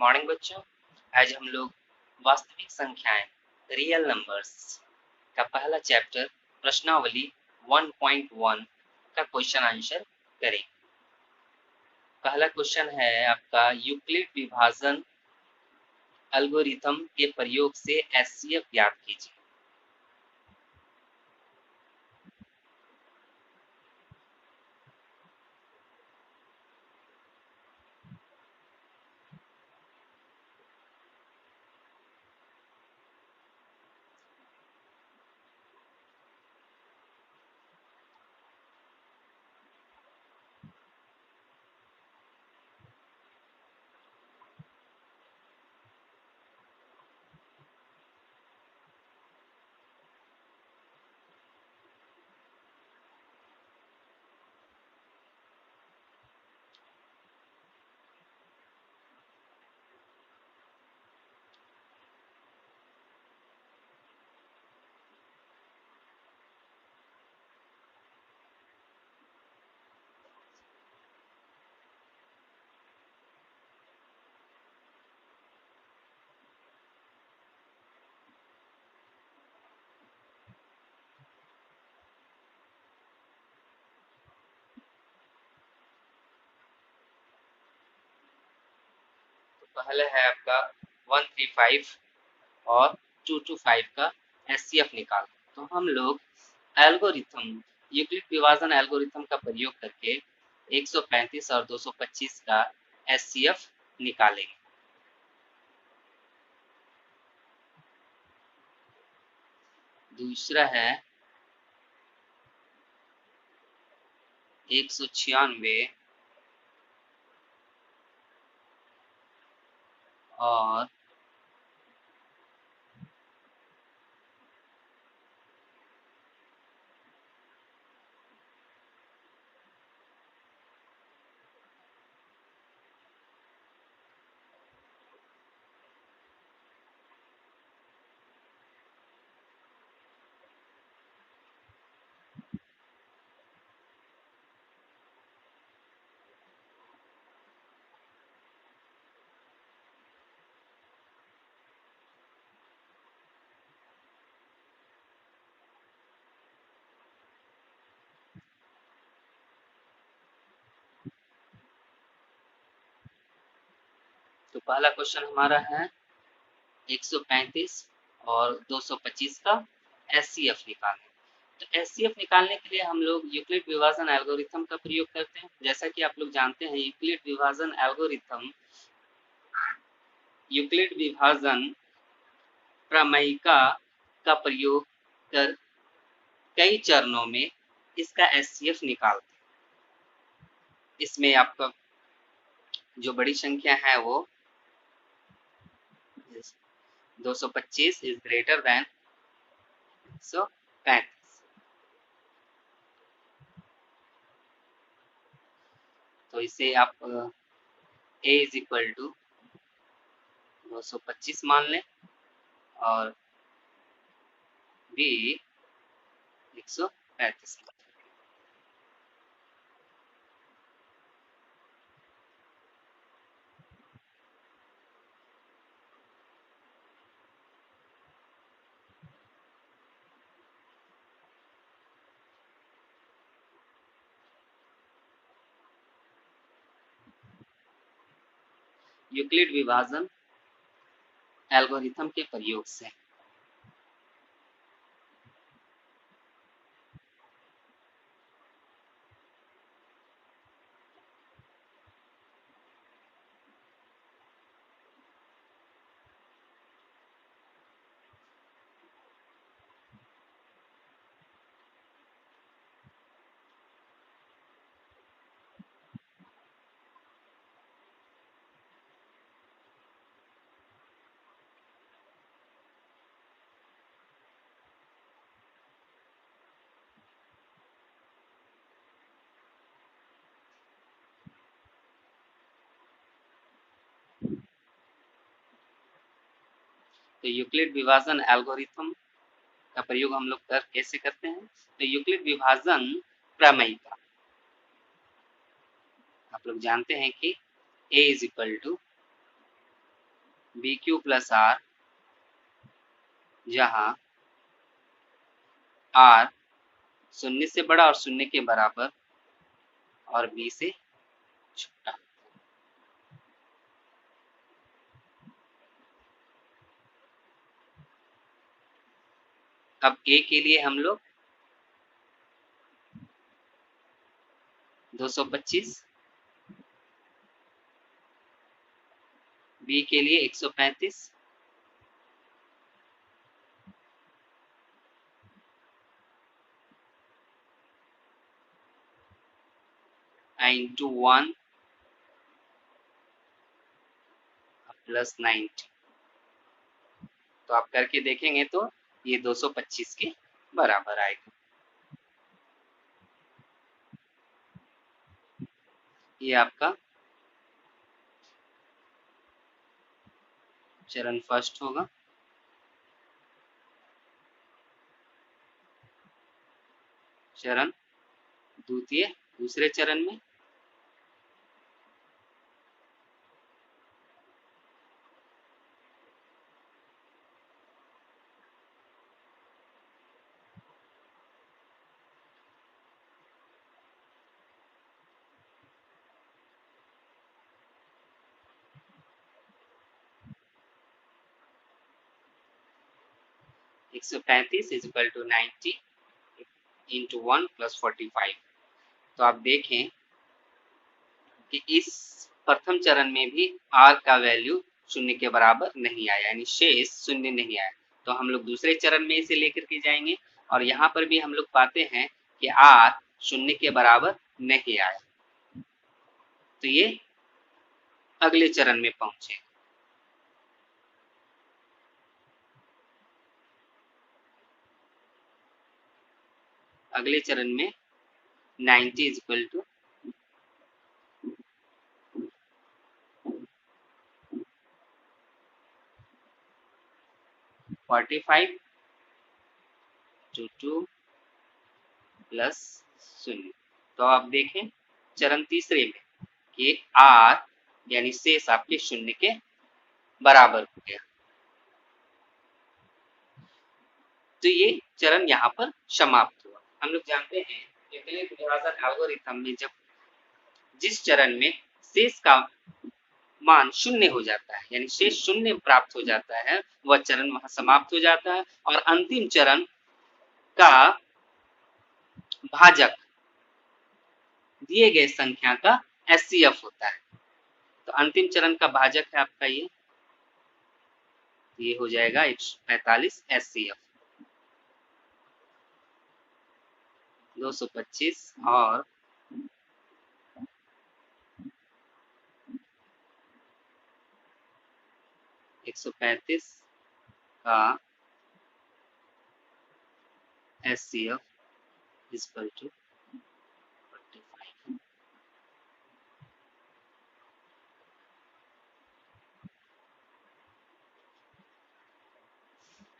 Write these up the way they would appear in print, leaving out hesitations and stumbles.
Morning बच्चों, आज हम लोग वास्तविक संख्याएं रियल नंबर्स का पहला चैप्टर प्रश्नावली 1.1 का क्वेश्चन आंसर करेंगे। पहला क्वेश्चन है आपका यूक्लिड विभाजन एल्गोरिथम के प्रयोग से एचसीएफ ज्ञात कीजिए। पहला है आपका 135 और 225 का एचसीएफ निकाल। तो हम लोग एल्गोरिथम यूक्लिड विभाजन एल्गोरिथम का प्रयोग करके 135 और 225 का एचसीएफ निकालेंगे। दूसरा है 196 और तो पहला क्वेश्चन हमारा है 135 और 225 का एचसीएफ निकालने। तो एचसीएफ निकालने के लिए हम लोग यूक्लिड विभाजन एल्गोरिथम का प्रयोग करते हैं। जैसा कि आप लोग जानते हैं, यूक्लिड विभाजन एल्गोरिथम यूक्लिड विभाजन प्रमेयिका का प्रयोग कर कई चरणों में इसका एचसीएफ निकालते हैं। इसमें आपका जो बड़ी संख्या है वो 225 इज ग्रेटर देन 135। तो इसे आप a इज इक्वल टू 225 मान लें और b 135। यूक्लिड विभाजन एल्गोरिथम के प्रयोग से तो यूक्लिड विभाजन एल्गोरिथम का प्रयोग हम लोग कैसे करते हैं। तो यूक्लिड विभाजन प्रमेयिका आप लोग जानते हैं कि a is equal to B Q plus are, जहां आर शून्य से बड़ा और शून्य के बराबर और बी से छोटा। अब ए के लिए हम लोग 225, बी के लिए 135, इंटू 1 प्लस 90। तो आप करके देखेंगे तो ये 225 के बराबर आएगा। ये आपका चरण फर्स्ट होगा। चरण द्वितीय, दूसरे चरण में एक सौ 35 is equal to 90 into 1 plus 45। तो आप देखें कि इस प्रथम चरण में भी आर का वैल्यू शून्य के बराबर नहीं आया, यानी शेष शून्य नहीं आया। तो हम लोग दूसरे चरण में इसे लेकर के जाएंगे और यहाँ पर भी हम लोग पाते हैं कि आर शून्य के बराबर नहीं आया, तो ये अगले चरण में पहुंचे। अगले चरण में 90 is equal to 45 two 2 plus शून्य। तो आप देखें चरण तीसरे में कि आर यानी शेष आपके शून्य के बराबर हो गया। तो ये चरण यहाँ पर समाप्त हुआ। हम लोग जानते हैं यूक्लिड विभाजन एल्गोरिथम में जब जिस चरण में शेष का मान शून्य हो जाता है, यानी शेष शून्य प्राप्त हो जाता है, वह चरण वहां समाप्त हो जाता है और अंतिम चरण का भाजक दिए गए संख्या का एचसीएफ होता है। तो अंतिम चरण का भाजक है आपका ये हो जाएगा 145 एचसीएफ। 225 और 135 का एचसीएफ इज इक्वल टू 45।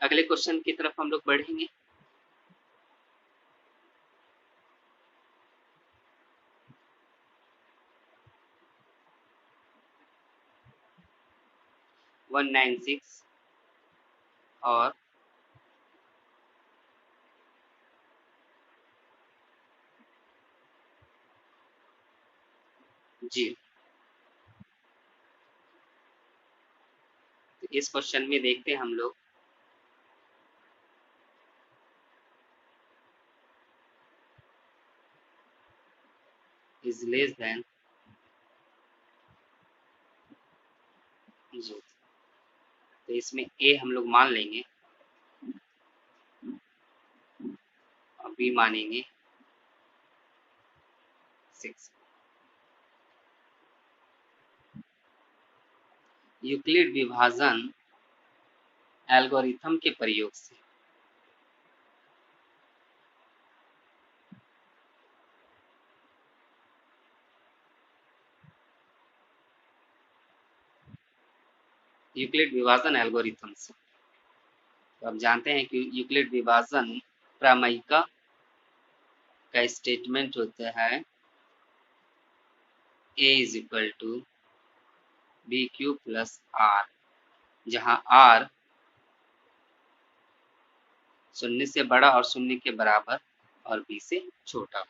अगले क्वेश्चन की तरफ हम लोग बढ़ेंगे। वन 196 और जी। तो इस क्वेश्चन में देखते हैं हम लोग इज लेस देन जी। तो इसमें ए हम लोग मान लेंगे और बी मानेंगे 6। यूक्लिड विभाजन एल्गोरिथम के प्रयोग से यूक्लिड विभाजन एल्गोरिथम से तो आप जानते हैं कि यूक्लिड विभाजन प्रमेयिका का स्टेटमेंट होता है A is equal to B Q plus are, जहां r शून्य से बड़ा और शून्य के बराबर और b से छोटा।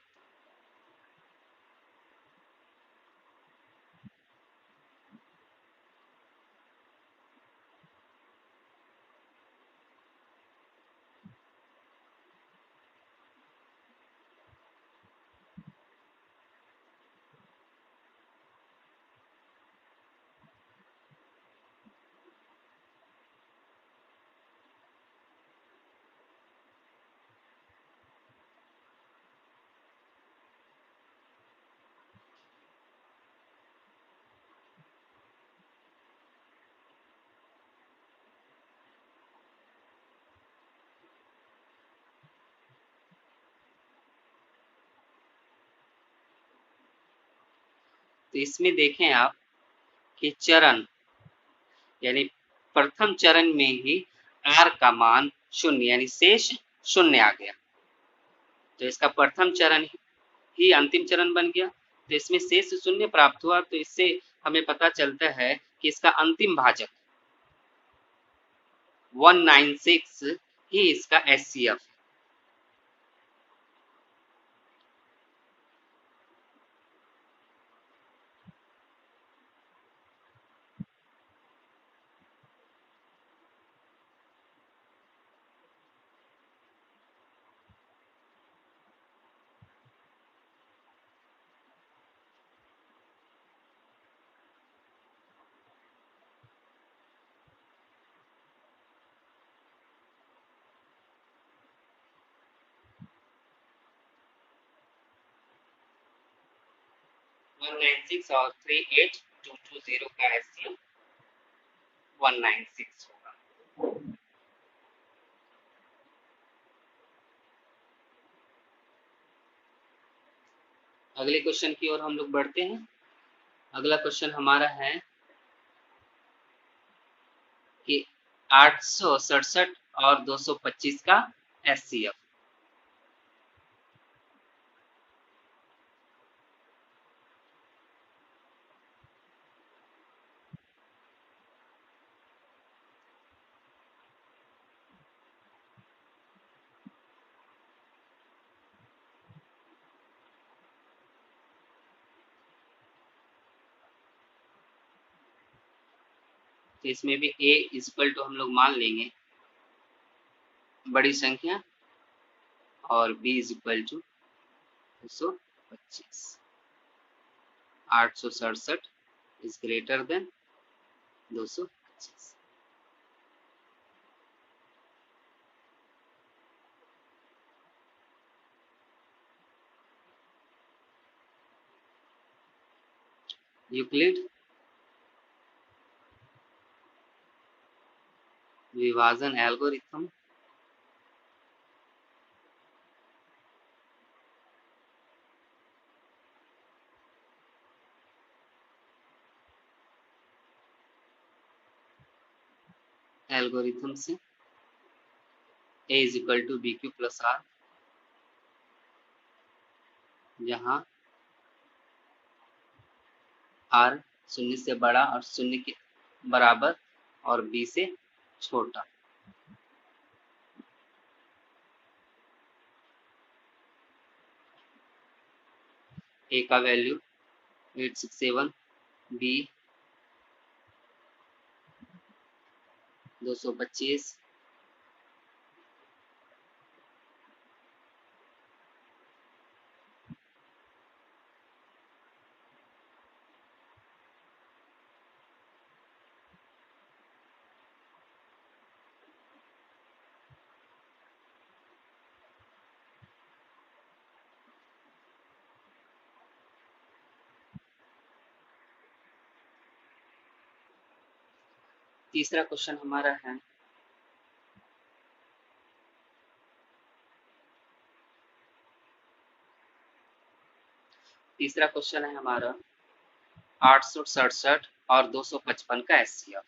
तो इसमें देखें आप कि चरण यानी प्रथम चरण में ही r का मान शून्य यानी शेष शून्य आ गया, तो इसका प्रथम चरण ही अंतिम चरण बन गया। तो इसमें शेष शून्य प्राप्त हुआ, तो इससे हमें पता चलता है कि इसका अंतिम भाजक 196 ही इसका HCF। वन नाइन सिक्स और 38220 का HCF 196 होगा। अगले क्वेश्चन की ओर हम लोग बढ़ते हैं। अगला क्वेश्चन हमारा है कि 867 और 225 का HCF। तो इसमें भी a इक्वल टू हम लोग मान लेंगे बड़ी संख्या और b equal to 225। 867 is greater than 225। Euclid विभाजन एल्गोरिथम एल्गोरिथम से a is equal to B Q plus are, जहां r शून्य से बड़ा और शून्य के बराबर और b से छोटा। a का वैल्यू 867, b 225, तीसरा क्वेश्चन हमारा है हमारा 867 और 255 का HCF।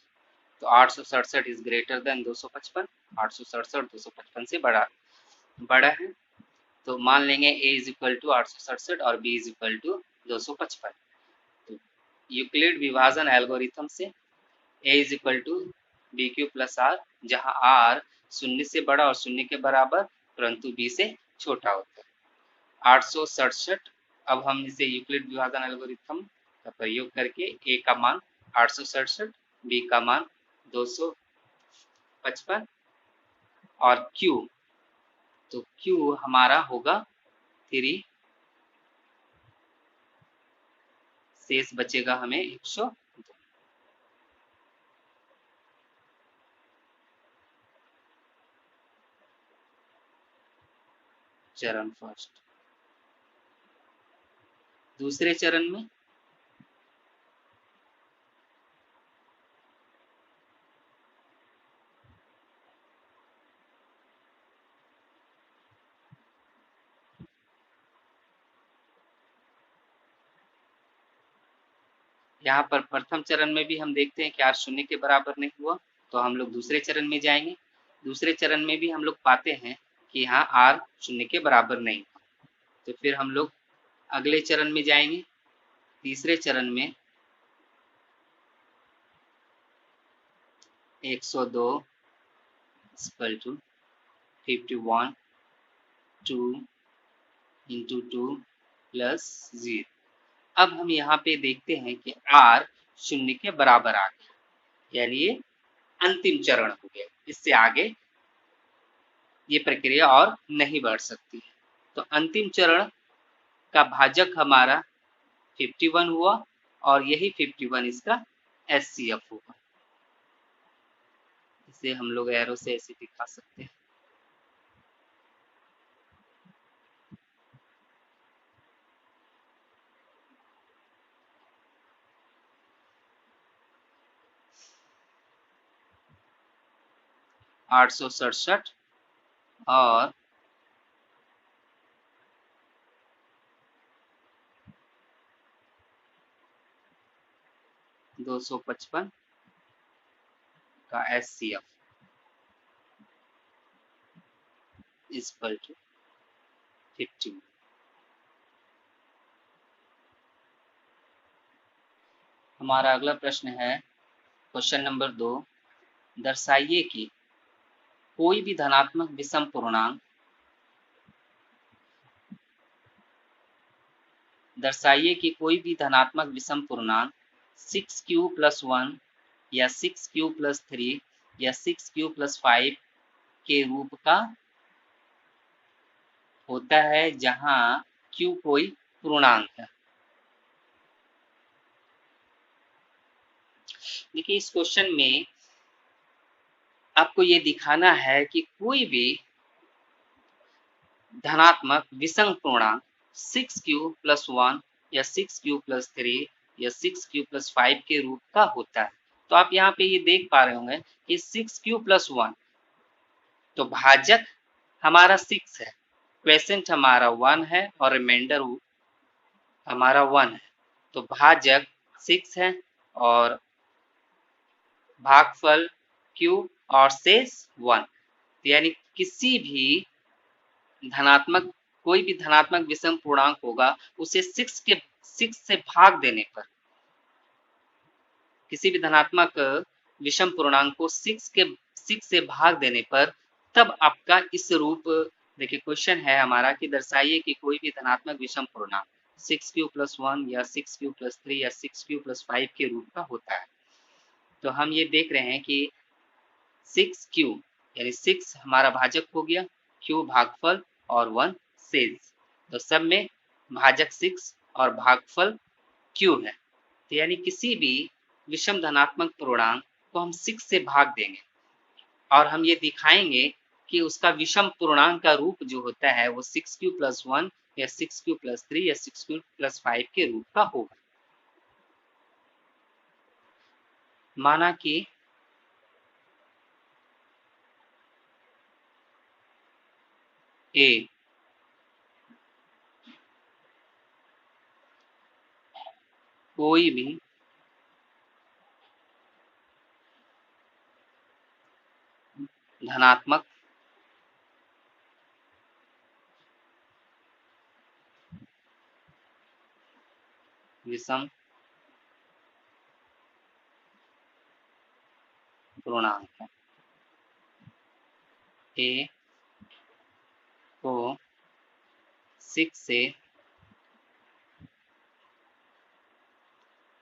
तो 867 इज ग्रेटर देन 255, 867 255 से बड़ा है, तो मान लेंगे a इज इक्वल टू 867 और b इज इक्वल टू 255। तो यूक्लिड विभाजन एल्गोरिथम से a is equal to B Q plus are, जहां आर शून्य से बड़ा और शून्य के बराबर परंतु बी से छोटा होता है। 867। अब हम इसे यूक्लिड विभाजन एल्गोरिथम का प्रयोग करके ए का मान 867, बी का मान 255 और क्यू, तो क्यू हमारा होगा 3, शेष बचेगा हमें 102। चरण फर्स्ट। दूसरे चरण में यहाँ पर प्रथम चरण में भी हम देखते हैं कि आर शून्य के बराबर नहीं हुआ, तो हम लोग दूसरे चरण में जाएंगे। दूसरे चरण में भी हम लोग पाते हैं कि यहाँ आर शून्य के बराबर नहीं हुआ, तो फिर हम लोग अगले चरण में जाएंगे। तीसरे चरण में 102 इक्वल टू 51 2 इंटू 2 प्लस 0। अब हम यहाँ पे देखते हैं कि आर शून्य के बराबर आ गया, यानी ये अंतिम चरण हो गया। इससे आगे ये प्रक्रिया और नहीं बढ़ सकती है। तो अंतिम चरण का भाजक हमारा 51 हुआ और यही 51 इसका एचसीएफ होगा। इसे हम लोग एरो से ऐसे दिखा सकते हैं। आठ सौ सड़सठ और 255 का एचसीएफ इक्वल टू 50। हमारा अगला प्रश्न है क्वेश्चन नंबर 2। दर्शाइए कि कोई भी धनात्मक विषम पूर्णांक पूर्णांक 6q+1 या 6q+3 या 6q+5 के रूप का होता है जहां q कोई पूर्णांक है। देखिए इस क्वेश्चन में आपको ये दिखाना है कि कोई भी धनात्मक विषम पूर्णांक 6q+1 या 6q+3 या 6q+5 के रूप का होता है। तो आप यहाँ पे ये देख पा रहे होंगे कि 6q+1, तो भाजक हमारा 6 है, क्वेसेंट हमारा 1 है और रिमाइंडर हमारा 1 है, तो भाजक 6 है और भागफल q और शेष 1। यानी किसी भी धनात्मक कोई भी धनात्मक विषम पूर्णांक होगा उसे 6 से भाग देने पर, किसी भी धनात्मक विषम पूर्णांक को 6 से भाग देने पर तब आपका इस रूप, देखिए क्वेश्चन है हमारा कि दर्शाइए कि कोई भी धनात्मक विषम पूर्णांक 6q+1 या 6q+3 या 6q+5 के रूप का होता है। तो हम ये देख रहे हैं कि 6q यानी 6 हमारा भाजक हो गया, q भागफल और 1 शेष, तो सब में भाजक 6 और भागफल q है। तो यानी किसी भी विषम धनात्मक पूर्णांक को हम 6 से भाग देंगे और हम ये दिखाएंगे कि उसका विषम पूर्णांक का रूप जो होता है वो 6q+1 या 6q+3 या 6q+5 के रूप का होगा। माना कि ए कोई भी धनात्मक विषम पूर्णांक है। a को 6 से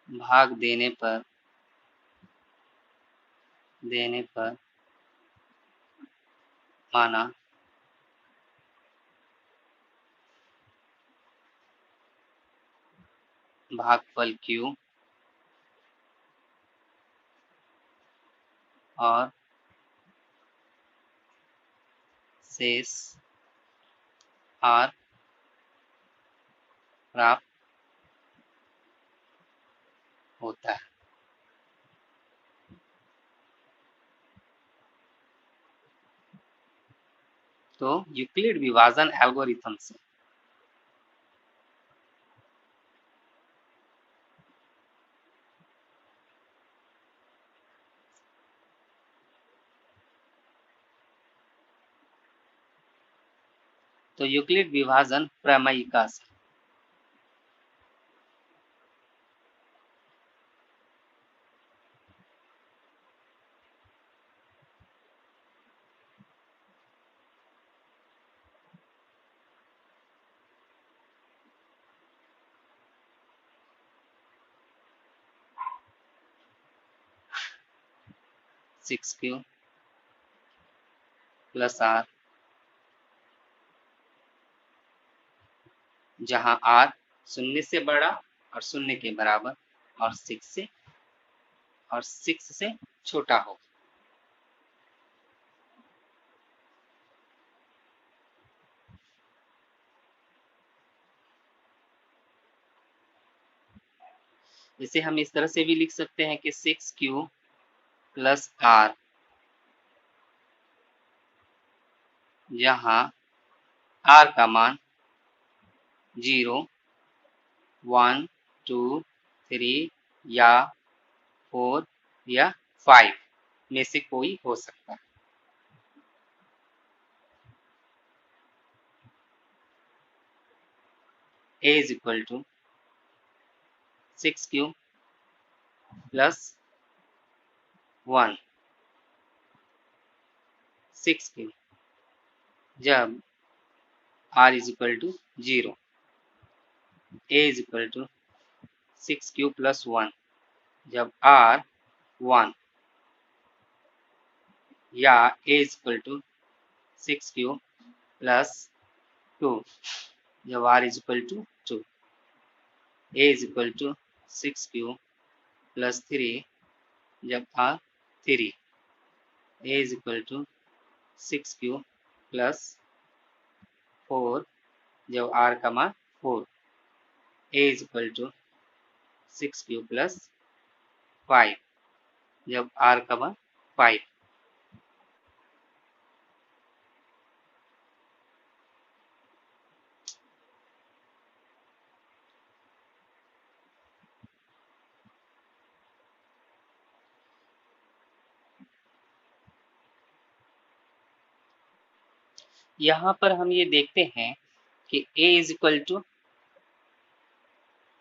भाग देने पर माना भागफल q और शेष r प्राप्त होता है। तो यूक्लिड विभाजन एल्गोरिथम से यूक्लिड विभाजन प्रमेयिका से सिक्स क्यू प्लस आर, जहां r शून्य से बड़ा और शून्य के बराबर और 6 से छोटा हो। इसे हम इस तरह से भी लिख सकते हैं कि 6q प्लस आर, जहां r का मान 0, 1, 2, 3 या 4 या 5 में से कोई हो सकता है। a is equal to 6q plus 1, 6q जब r is equal to 0, a is equal to 6q plus 1 जब r 1 या a is equal to 6q plus 2 जब r is equal to 2, a is equal to 6q plus 3 जब r 3, a is equal to 6q plus 4 जब r का मान 4, a is equal to 6q plus 5 जब r का मान 5। यहाँ पर हम ये देखते हैं कि a is equal to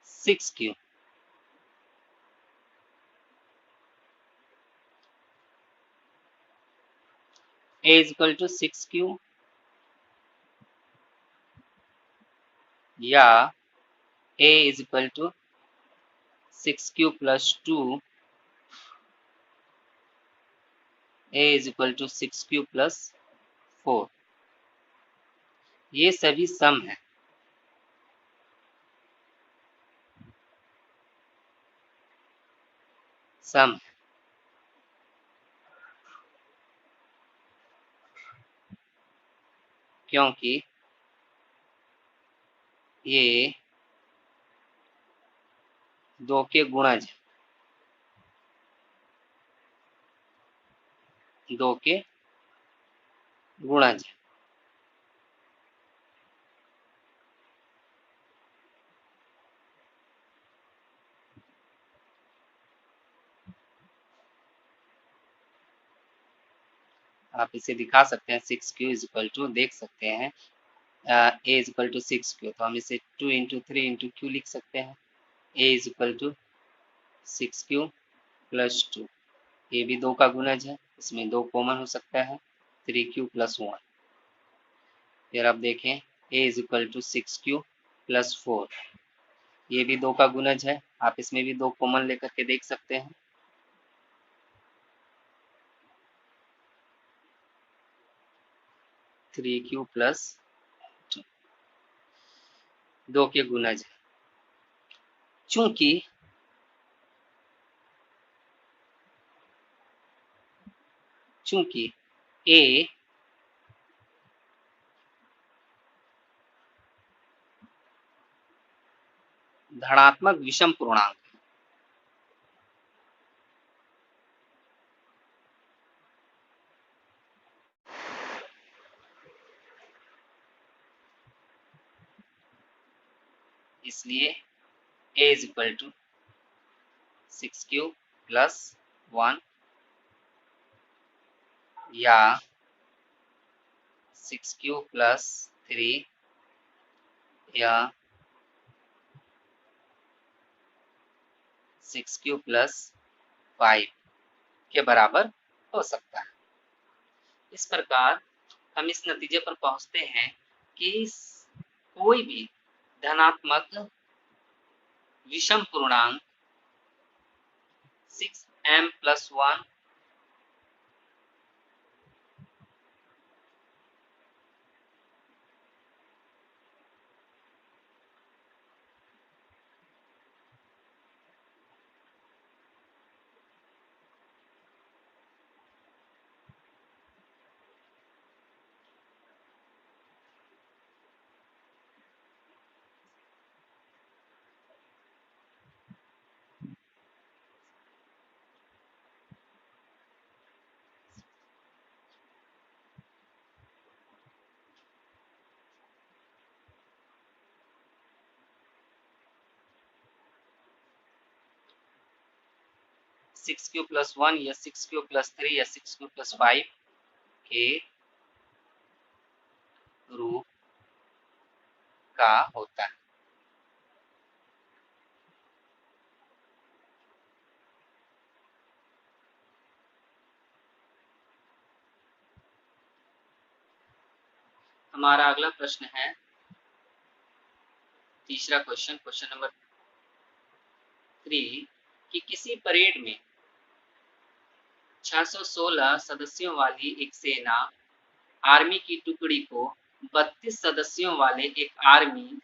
6q, a is equal to 6q या a is equal to 6q plus 2, a is equal to 6q plus 4, ये सभी सम है। सम है क्योंकि ये 2 के गुणज है, 2 के गुणज है। आप इसे दिखा सकते हैं 6q इज इक्वल टू, देख सकते हैं a is equal to 6q, तो हम इसे 2 इंटू 3 इंटू q लिख सकते हैं। a is equal to 6q plus 2 ये भी 2 का गुणज है, इसमें 2 कॉमन हो सकता है, 3q प्लस 1। फिर आप देखें a is equal to 6q plus 4, ये भी 2 का गुणज है, आप इसमें भी 2 कॉमन लेकर के देख सकते हैं। 3q प्लस 2 के गुणज है। चूंकि a धनात्मक विषम पूर्णांक है, इसलिए a is equal to 6q plus 1 या 6q प्लस 3 या 6q प्लस 5 के बराबर हो सकता है। इस प्रकार हम इस नतीजे पर पहुंचते हैं कि कोई भी धनात्मक विषम पूर्णांक 6m प्लस 1 6q प्लस 1 या 6q प्लस 3 या 6q प्लस 5 के रूप का होता है। हमारा अगला प्रश्न है तीसरा क्वेश्चन नंबर 3 कि किसी परेड में 616 सदस्यों वाली एक सेना आर्मी की टुकड़ी को 32 सदस्यों वाले एक आर्मी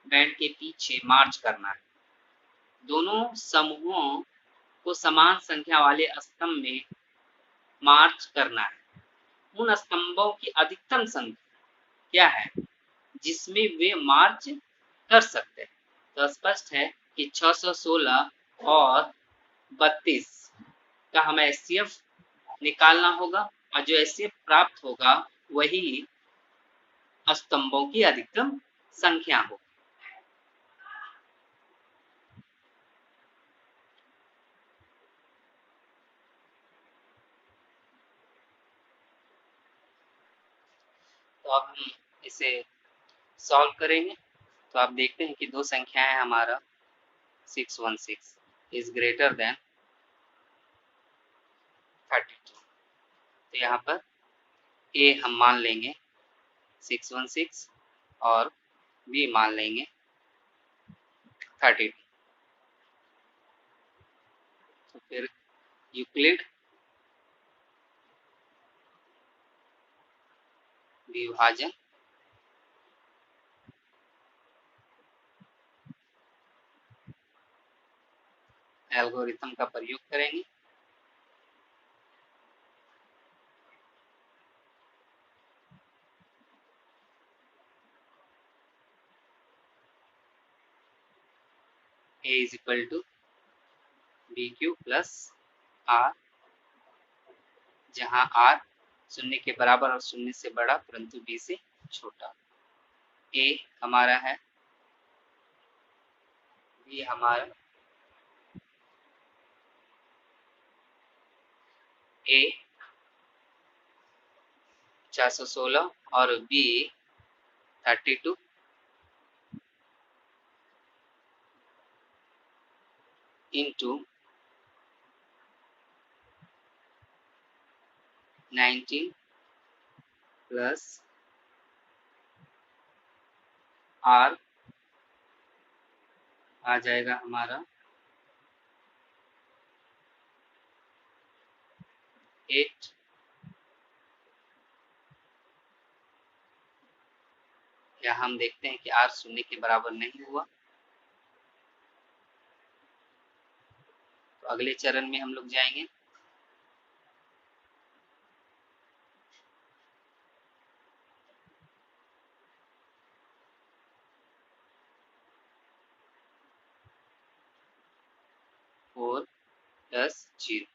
बैंड के पीछे मार्च करना है। दोनों समूहों को समान संख्या वाले स्तंभ में मार्च करना है। उन स्तंभों की अधिकतम संख्या क्या है जिसमें वे मार्च कर सकते हैं? तो स्पष्ट है कि 616 और 32 का हमें एचसीएफ निकालना होगा और जो एचसीएफ प्राप्त होगा वही स्तंभों की अधिकतम संख्या होगी। तो अब हम इसे सॉल्व करेंगे। तो आप देखते हैं कि दो संख्याएं हमारा 616 इज ग्रेटर देन 32। तो यहाँ पर ए हम मान लेंगे 616 और बी मान लेंगे 32। तो फिर यूक्लिड विभाजन एल्गोरिथम का प्रयोग करेंगे। A is equal to B Q plus are, जहां आर शून्य के बराबर और शून्य से बड़ा परंतु बी से छोटा। ए हमारा है, बी हमारा ए 416 और बी 32 इंटू 19 प्लस आर आ जाएगा हमारा 8। या हम देखते हैं कि आर शून्य के बराबर नहीं हुआ, तो अगले चरण में हम लोग जाएंगे। फोर प्लस 0,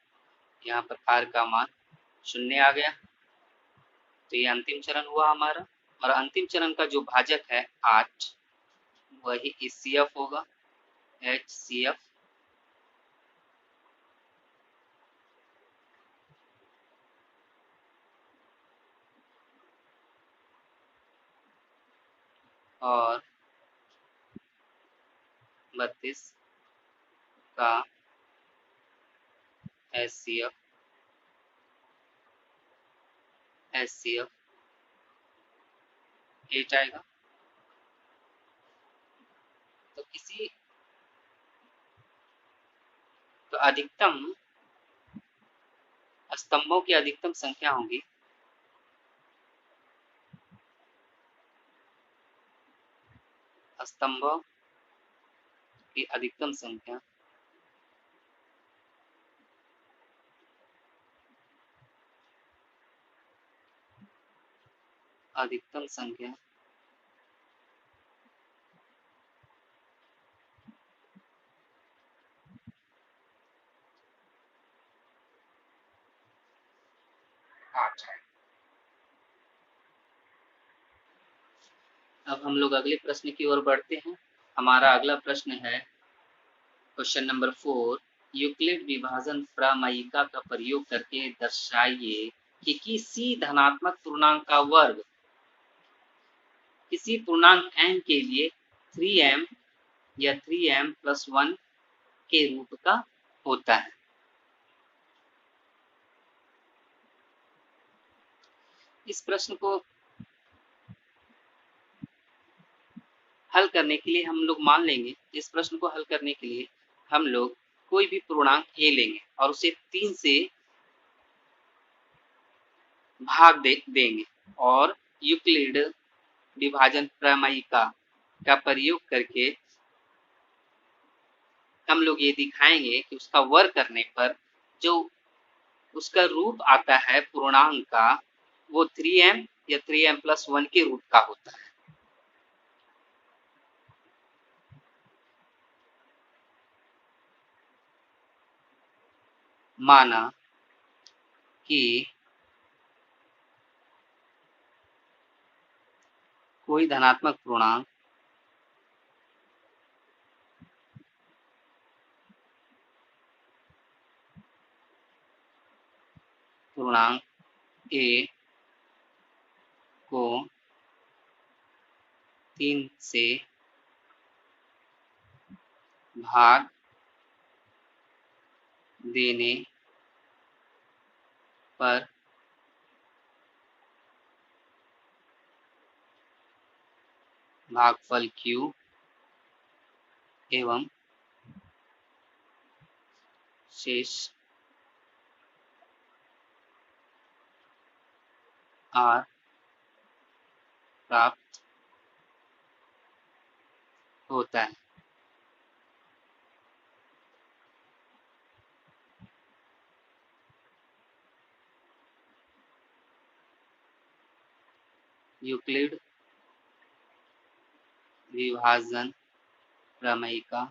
यहाँ पर आर का मान शून्य आ गया, तो ये अंतिम चरण हुआ हमारा। और अंतिम चरण का जो भाजक है 8, वही HCF होगा, HCF। और 32 का HCF 8 आएगा। तो किसी तो अधिकतम स्तंभों की अधिकतम संख्या होगी स्तंभों की अधिकतम संख्या अधिकतम संख्या आठ है। अब हम लोग अगले प्रश्न की ओर बढ़ते हैं। हमारा अगला प्रश्न है क्वेश्चन नंबर 4। यूक्लिड विभाजन प्रमेयिका का प्रयोग करके दर्शाइए कि किसी धनात्मक पूर्णांक का वर्ग किसी पूर्णांक n के लिए 3m या 3m+1 के रूप का होता है। इस प्रश्न को हल करने के लिए हम लोग मान लेंगे, इस प्रश्न को हल करने के लिए हम लोग कोई भी पूर्णांक a लेंगे और उसे 3 से भाग देंगे और यूक्लिड विभाजन प्रमेयिका का प्रयोग करके हम लोग ये दिखाएंगे कि उसका वर्ग करने पर जो उसका रूप आता है पूर्णांक का, वो 3m या 3m+1 के रूप का होता है। माना कि कोई धनात्मक पूर्णांक a को 3 से भाग देने पर भागफल q एवं शेष r प्राप्त होता है। यूक्लिड विभाजन प्रमेयिका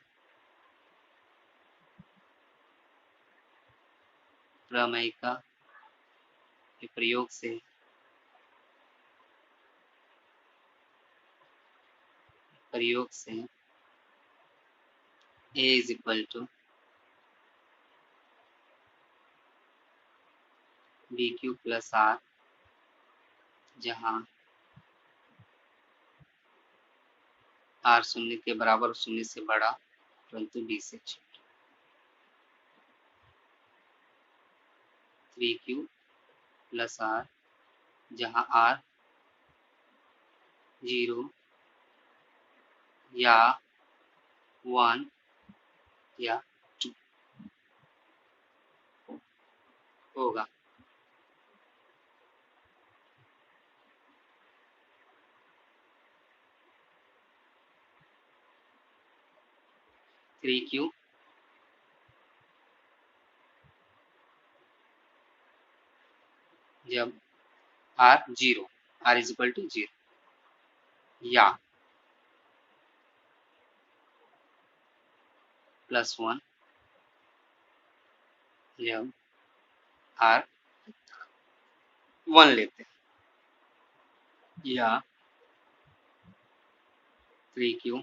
के प्रयोग से a is equal to bq plus r, जहाँ r शून्य के बराबर, शून्य से बड़ा परंतु b से छोटा, 3q प्लस आर, जहाँ आर 0 या 1 या 2 होगा। थ्री क्यू जब r 0, r is equal to 0, या प्लस 1 जब आर 1 लेते हैं, या थ्री क्यू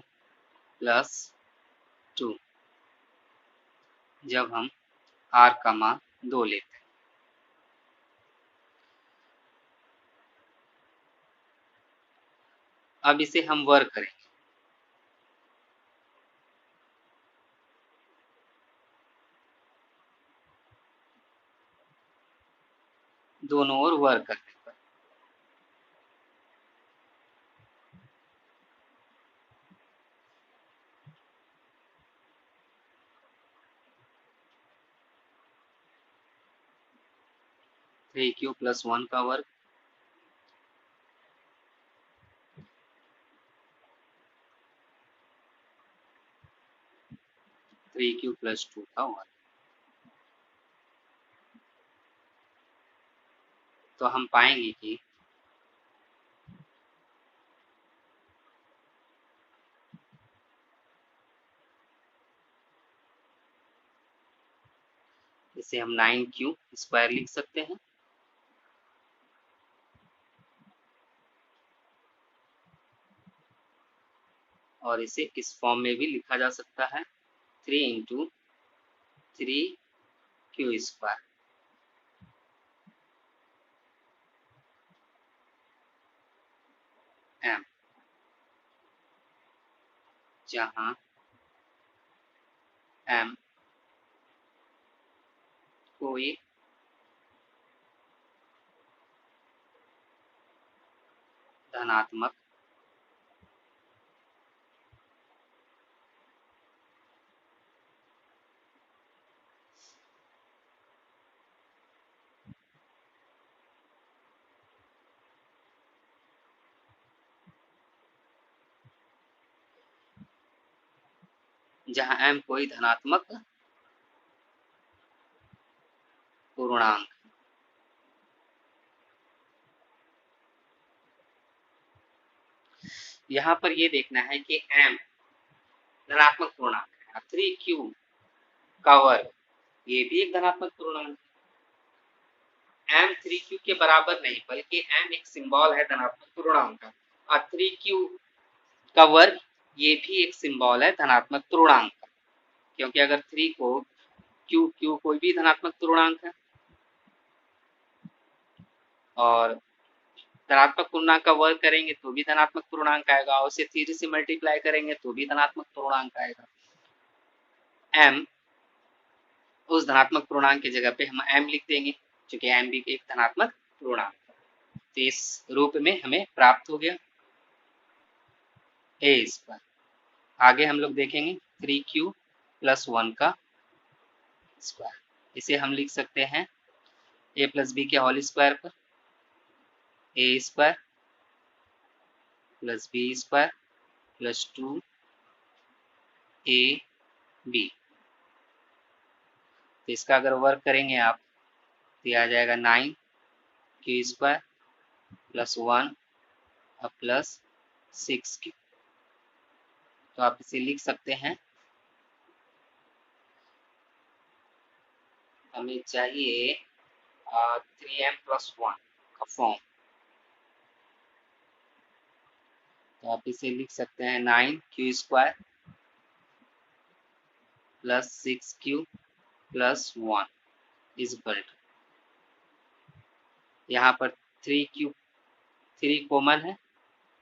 प्लस 2 जब हम आर का मान 2 लेते हैं। अब इसे हम वर्क करेंगे। दोनों ओर वर्क करने पर थ्री क्यू प्लस 1 का वर्क थ्री क्यू प्लस 2 का वर्क। तो हम पाएंगे कि इसे हम 9q स्क्वायर लिख सकते हैं, और इसे इस फॉर्म में भी लिखा जा सकता है 3 इंटू 3q स्क्वायर, m, जहाँ m कोई धनात्मक जहाँ m कोई धनात्मक पूर्णांक, यहाँ पर ये देखना है कि m धनात्मक पूर्णांक है, 3q का वर्ग ये भी एक धनात्मक पूर्णांक है। m 3q के बराबर नहीं, बल्कि m एक सिंबल है धनात्मक पूर्णांक का, और 3q का वर्ग ये भी एक सिंबल है धनात्मक पूर्णांक का, क्योंकि अगर 3 को q कोई भी धनात्मक पूर्णांक है, और धनात्मक पूर्णांक का वर्ग करेंगे तो भी धनात्मक पूर्णांक आएगा, और उसे 3 से मल्टीप्लाई करेंगे तो भी धनात्मक पूर्णांक आएगा। m उस धनात्मक पूर्णांक की जगह पे हम m लिख देंगे, क्योंकि m भी एक धनात्मक पूर्णांक है। तो इस रूप में हमें प्राप्त हो गया a स्क्वायर। आगे हम लोग देखेंगे 3q प्लस 1 का स्क्वायर, इसे हम लिख सकते हैं a प्लस बी के होल स्क्वायर पर a square plus b square plus 2 a b। तो इसका अगर वर्क करेंगे आप तो आ जाएगा 9q स्क्वायर प्लस 1 और प्लस 6q। तो आप इसे लिख सकते हैं, हमें चाहिए 3m प्लस 1 का फॉर्म। तो आप इसे लिख सकते हैं 9q square plus 6q plus 1 is equal to, यहाँ पर 3 कॉमन है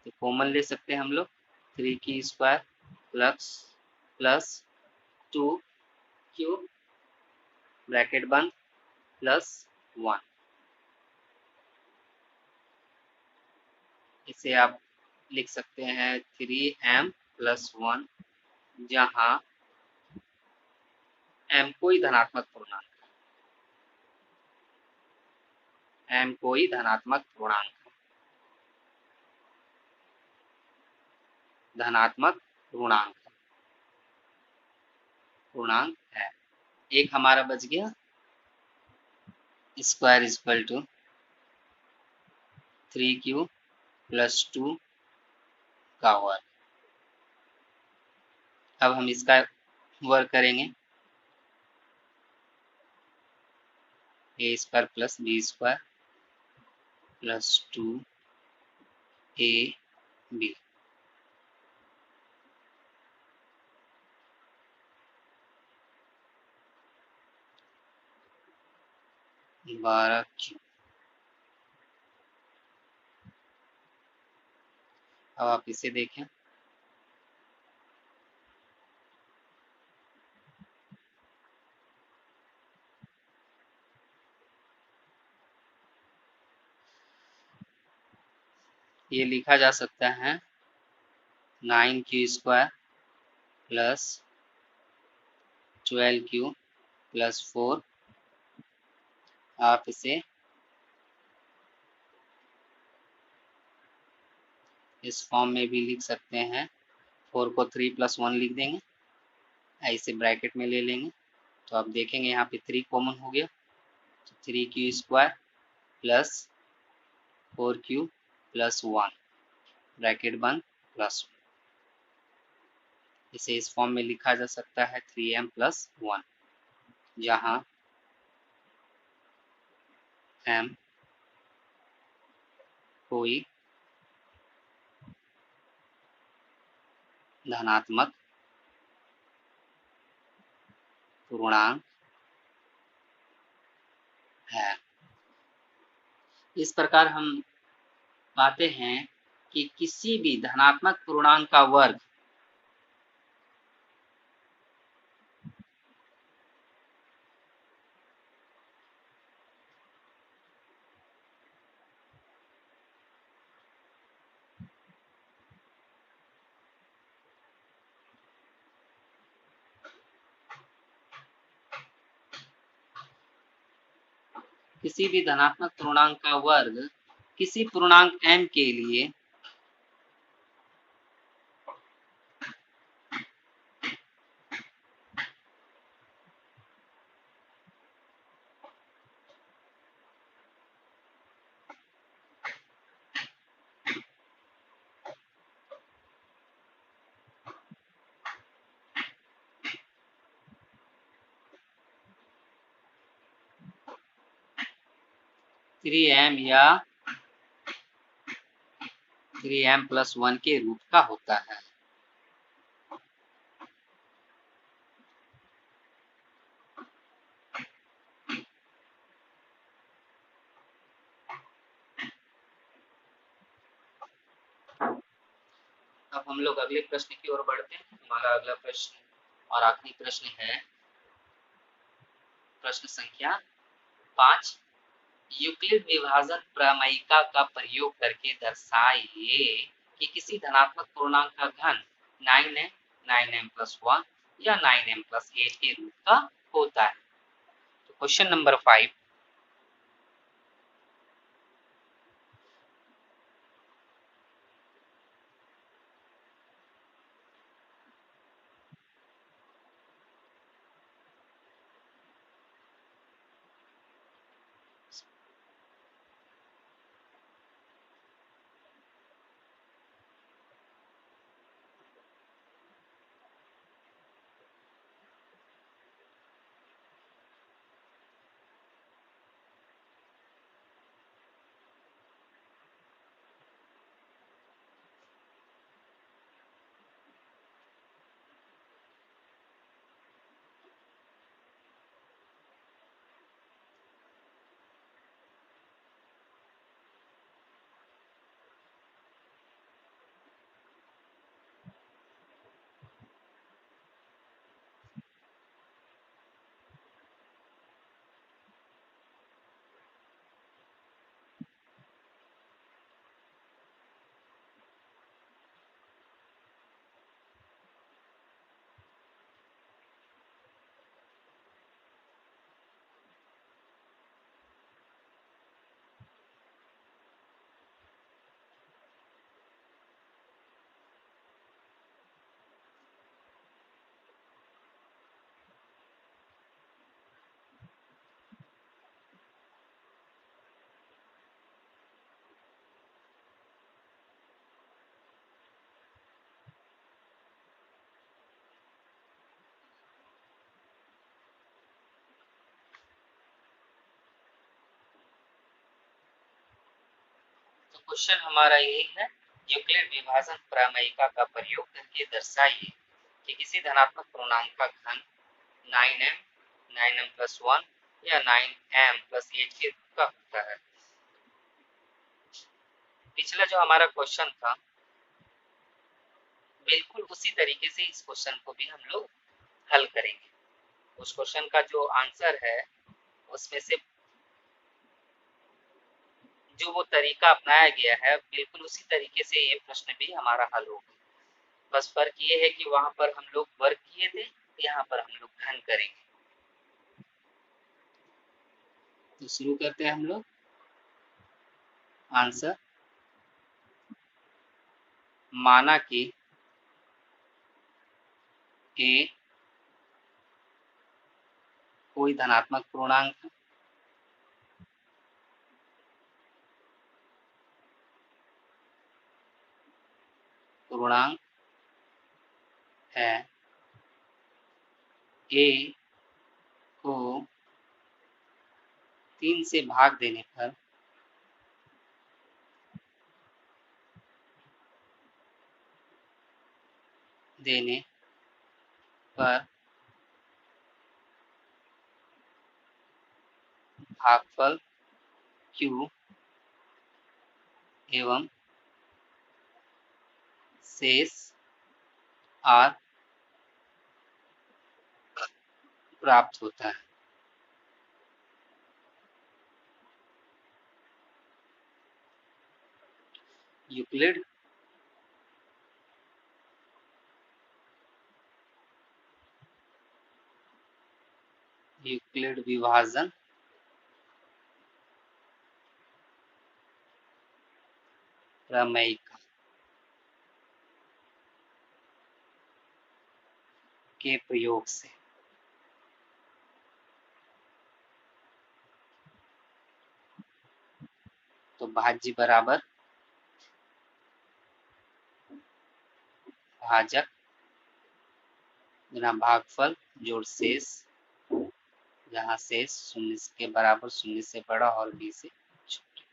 तो कॉमन ले सकते हैं हम लोग, 3q square plus 2q bracket बंद प्लस 1। इसे आप लिख सकते हैं 3m+1, जहां m कोई धनात्मक पूर्णांक धनात्मक पूर्णांक है। एक हमारा बच गया, स्क्वायर इक्वल टू 3q+2 का वर्ग। अब हम इसका वर्ग करेंगे, a² + b² + 2ab। बारह क्यू। अब आप इसे देखें, ये लिखा जा सकता है 9q² + 12q + 4। आप इसे इस फॉर्म में भी लिख सकते हैं। 4 को 3 + 1 लिख देंगे, ऐसे ब्रैकेट में ले लेंगे, तो आप देखेंगे यहाँ पे 3 कॉमन हो गया, तो 3q² + 4q + 1 ब्रैकेट बंद +1। इसे इस फॉर्म में लिखा जा सकता है 3m+1, जहां m कोई धनात्मक पूर्णांक है। इस प्रकार हम पाते हैं कि किसी भी धनात्मक पूर्णांक का वर्ग किसी भी धनात्मक पूर्णांक का वर्ग किसी पूर्णांक m के लिए थ्री एम या 3m+1 के रूप का होता है। अब हम लोग अगले प्रश्न की ओर बढ़ते हैं। हमारा अगला प्रश्न और आखिरी प्रश्न है प्रश्न संख्या 5। यूक्लिड विभाजन प्रमेयिका का प्रयोग करके दर्शाइए कि किसी धनात्मक पूर्णांक का घन 9m, 9m+1 या 9m+8 के रूप का होता है। तो क्वेश्चन नंबर 5, क्वेश्चन हमारा यही है, यूक्लिड विभाजन प्रमेयिका का प्रयोग करके दर्शाइए कि किसी धनात्मक पूर्णांक का घन 9m 9m प्लस 1 या 9m प्लस 8 के रूप का होता है। पिछला जो हमारा क्वेश्चन था बिल्कुल उसी तरीके से इस क्वेश्चन को भी हम लोग हल करेंगे। उस क्वेश्चन का जो आंसर है उसमें से जो वो तरीका अपनाया गया है बिल्कुल उसी तरीके से ये प्रश्न भी हमारा हल होगा। बस फर्क ये है कि वहां पर हम लोग वर्क किए थे, यहाँ पर हम लोग घन करेंगे। तो शुरू करते हैं हम लोग। आंसर, माना कि ए कोई धनात्मक पूर्णांक है, ए को 3 से भाग देने पर भागफल Q एवं शेष R प्राप्त होता है। यूक्लिड विभाजन प्रमेयिका के प्रयोग से तो भाज्य बराबर भाजक गुना भागफल जोड़ शेष, जहाँ शेष 0 के बराबर, 0 से बड़ा और b से छोटा।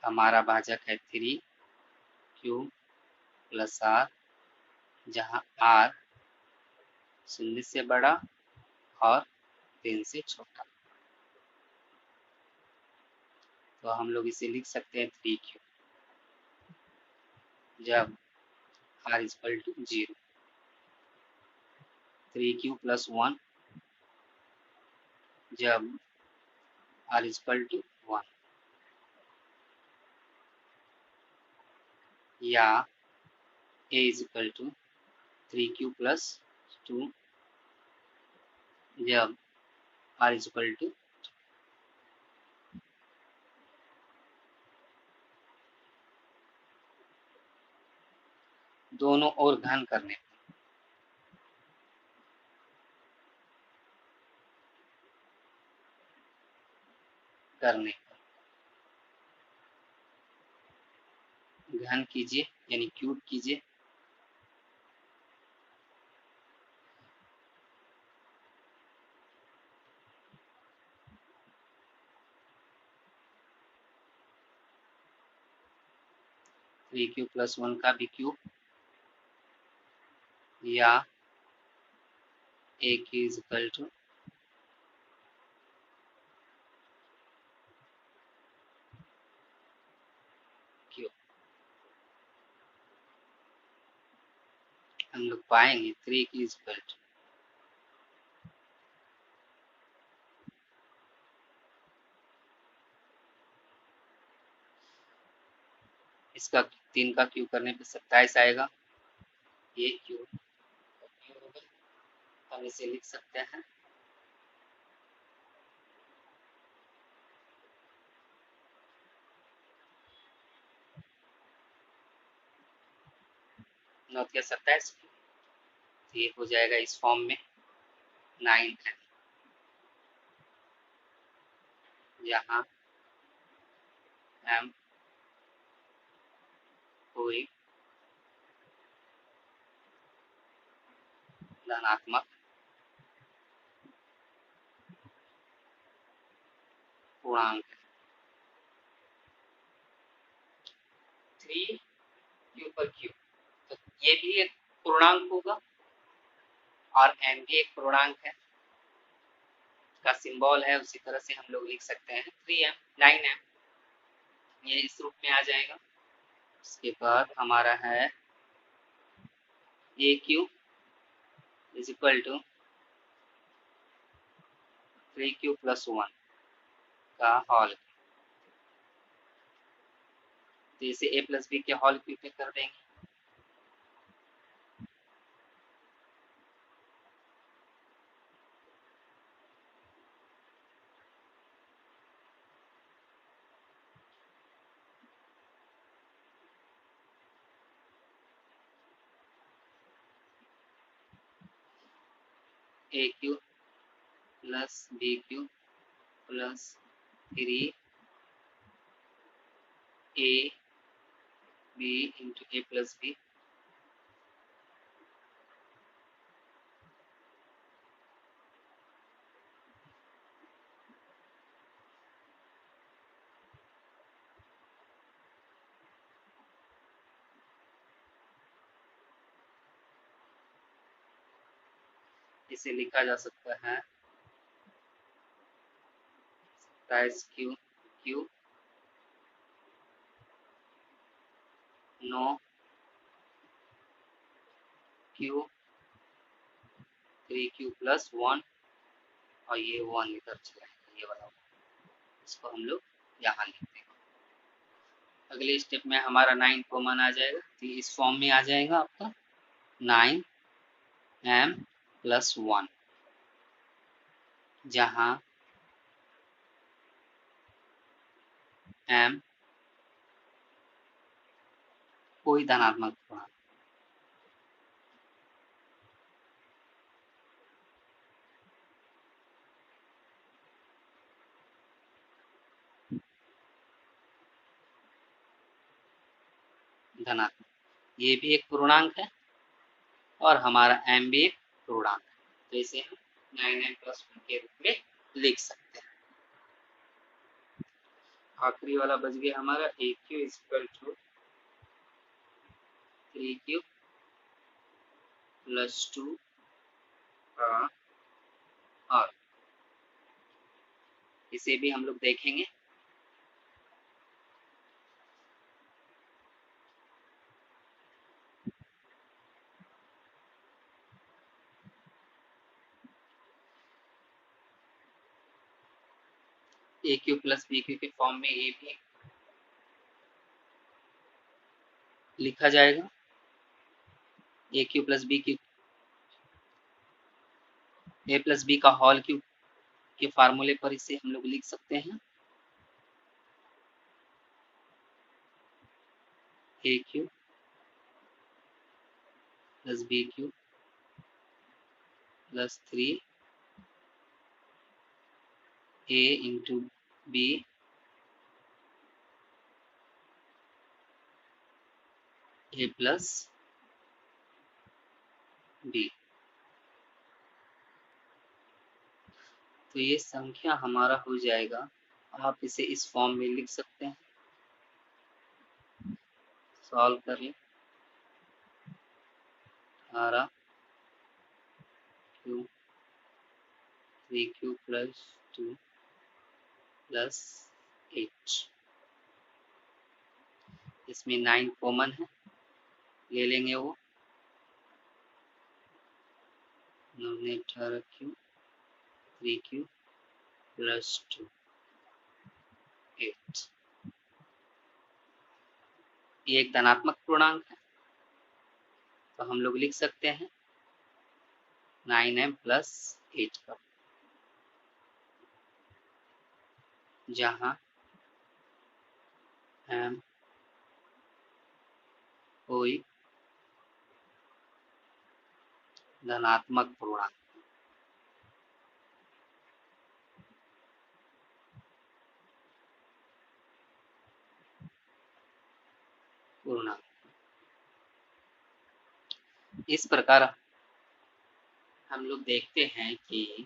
हमारा भाजक है 3q प्लस r, जहाँ r 0 से बड़ा और 3 से छोटा। तो हम लोग इसे लिख सकते हैं 3q जब r is equal to 0, 3q plus 1 जब r इज इक्वल टू 1, या a is equal to 3q plus 2 जब r इज इक्वल टू, दोनों ओर घन करने घन कीजिए यानी क्यूब कीजिए। थ्री क्यूब प्लस 1 का भी क्यूब, या a की इज इक्वल टू क्यूब। हम लोग पाएंगे 3 की इज इक्वल टू, इसका 3 का क्यूब करने पे 27 आएगा। ये क्यूब होगा, हम इसे लिख सकते हैं नौ या 27, ये हो जाएगा इस फॉर्म में 9 है, जहाँ m कोई धनात्मक पूर्णांक है। 3q पर q, तो ये भी एक पूर्णांक होगा और m भी एक पूर्णांक है, का सिंबल है उसी तरह से हम लोग लिख सकते हैं 3m 9m, ये इस रूप में आ जाएगा। उसके बाद हमारा है AQ is equal to 3q plus 1 का हॉल, तो इसे a प्लस बी के हॉल क्यूब पे कर देंगे। AQ प्लस BQ प्लस 3AB into a plus b इसे लिखा जा सकता है राइज q q 9 q 3q plus 1 और ये 1 इधर चलाएगा, ये वाला इसको हम लोग यहाँ लिखते हैं। अगले स्टेप में हमारा 9 कॉमन आ जाएगा, तो इस फॉर्म में आ जाएगा आपका 9m प्लस 1, जहाँ m कोई धनात्मक पूर्णांक, धनात्मक, ये भी एक पूर्णांक है और हमारा m भी एक पूर्णांक है, तो इसे हम 9m प्लस 1 के रूप में लिख सकते हैं। आखिरी वाला बच गया हमारा AQ is equal to 3q plus 2 का और इसे भी हम लोग देखेंगे। AQ प्लस BQ के फॉर्म में ये भी लिखा जाएगा, AQ plus BQ A plus b का हॉल क्यूब के फार्मूले पर इसे हम लोग लिख सकते हैं AQ plus BQ plus 3A into B A plus B। तो ये संख्या हमारा हो जाएगा, आप इसे इस फॉर्म में लिख सकते हैं। सॉल्व करें, 18 क्यू 3q प्लस 2 प्लस 8, इसमें 9 कॉमन है, ले लेंगे वो 18q 3q प्लस 2 8, ये एक धनात्मक पूर्णांक है, तो हम लोग लिख सकते हैं 9m प्लस 8 का, जहाँ m कोई धनात्मक पूर्णांक, इस प्रकार हम लोग देखते हैं कि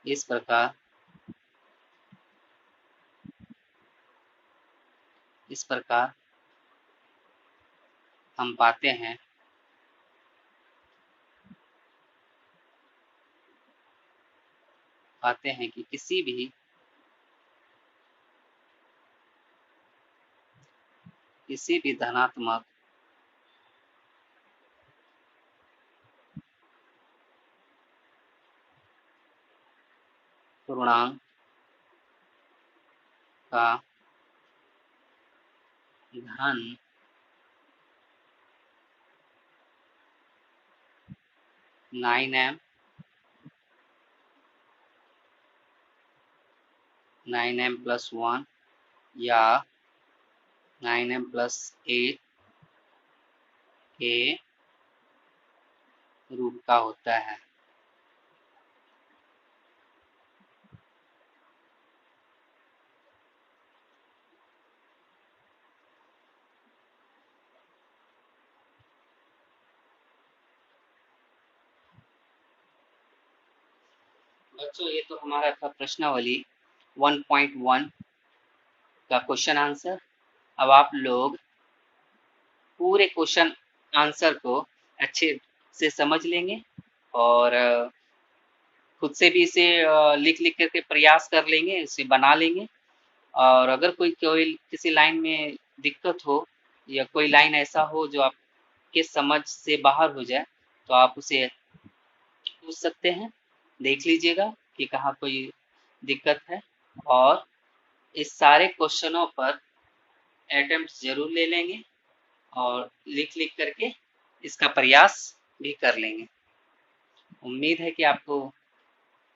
इस प्रकार हम पाते हैं कि किसी भी धनात्मक पूर्णांक का घन 9m प्लस 1 या 9m प्लस 8 के रूप का होता है। बच्चों ये तो हमारा था प्रश्नावली 1.1 का क्वेश्चन आंसर। अब आप लोग पूरे क्वेश्चन आंसर को अच्छे से समझ लेंगे और खुद से भी इसे लिख लिख करके प्रयास कर लेंगे, इसे बना लेंगे। और अगर कोई किसी लाइन में दिक्कत हो या कोई लाइन ऐसा हो जो आपके समझ से बाहर हो जाए तो आप उसे पूछ सकते हैं, देख लीजिएगा कि कहाँ कोई दिक्कत है। और इस सारे क्वेश्चनों पर अटेम्प्ट जरूर ले लेंगे और लिख लिख करके इसका प्रयास भी कर लेंगे। उम्मीद है कि आपको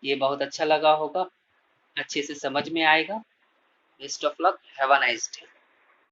ये बहुत अच्छा लगा होगा, अच्छे से समझ में आएगा। Best of luck, have a nice day.